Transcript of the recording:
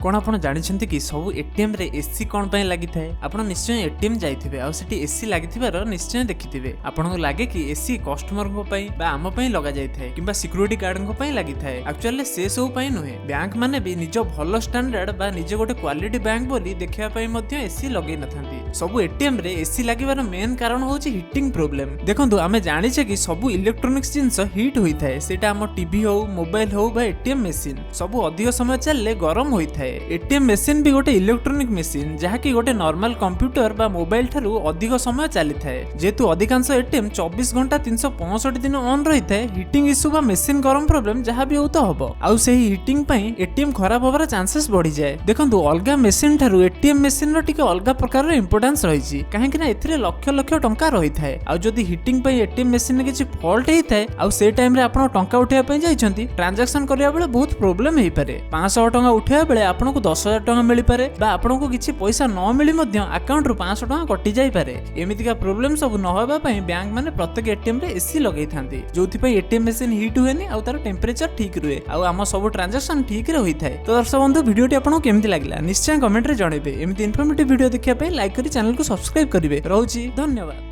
कौन आप जानते कि सब एटीएम रे एसी कौन पे लगी थाए? आपण निश्चय एटीएम जाइथिबे आ सेठी एसी लागिथिबार निश्चय देखिथिबे। आपनको लागे कि एसी कस्टमर को पई बा आम पई लगा जाय थाए किबा सिक्युरिटी गार्ड को पई लागि थाए। एक्चुअली से सब पई नहे। बैंक माने भी निजो भलो स्टैंडर्ड बा निजो गोटे क्वालिटी बैंक बोली देखिया पई मध्ये एसी लगै नथांती। सब एटीएम रे एसी लागिबार मेन कारण होची हीटिंग प्रॉब्लम। देखंतु आमे जानिछे कि सब इलेक्ट्रॉनिक्स जिंस हीट होई थाए। सेटा हम टीवी हो, मोबाइल हो बा एटीएम मशीन सब अधिक समय चलले गरम होई थाए। एटीएम मशीन भी गोटे इलेक्ट्रॉनिक मशीन जहा कि गोटे नॉर्मल कंप्यूटर बा मोबाइल ठारू अधिक समय चली थाए। जेतु अधिकांश एटीएम 24 घंटा 365 दिन ऑन रही थाए। हीटिंग इश्यू बा मशीन गरम प्रॉब्लम जहा भी होता हबो आउ सेही हीटिंग पई एटीएम खराब होबार चांसेस बढ़ी जाए। देखंतु अलगा मशीन ठारू एटीएम मशीन रो टिके अलगा प्रकार रो इंपोर्टेंस रही छि काहे कि ना एथिरे लक्ष लक्ष टंका रही थाए। आउ जदी हीटिंग पई एटीएम मशीन में किछि फॉल्ट हेई थाए आउ से टाइम रे आपण टंका उठेया पई जाइछंती ट्रांजैक्शन करिया बेले बहुत प्रॉब्लम हेई पारे। 500 टंका उठेया बेले आपण 10,000 टंका मिली पारे बा आपन को किछि पैसा न मिली मध्य अकाउंट रु 500 टंका कटि जाई पारे। एमिति का प्रॉब्लम सब न होबा पई बैंक माने प्रत्येक एटीएम रे एसी लगै थांती जोथि पई एटीएम मशीन हीट हुएनी आ तार टेंपरेचर ठीक रुए आ हम सब ट्रांजैक्शन ठीक रे होई थाए। तो दर्शक बंधु वीडियोटी आपन को केमिति लागला निश्चय कमेंट रे जणेबे। एमिति इन्फॉर्मेटिव वीडियो देखिया पई लाइक करी चैनल को सब्सक्राइब करिवे। रहउची धन्यवाद।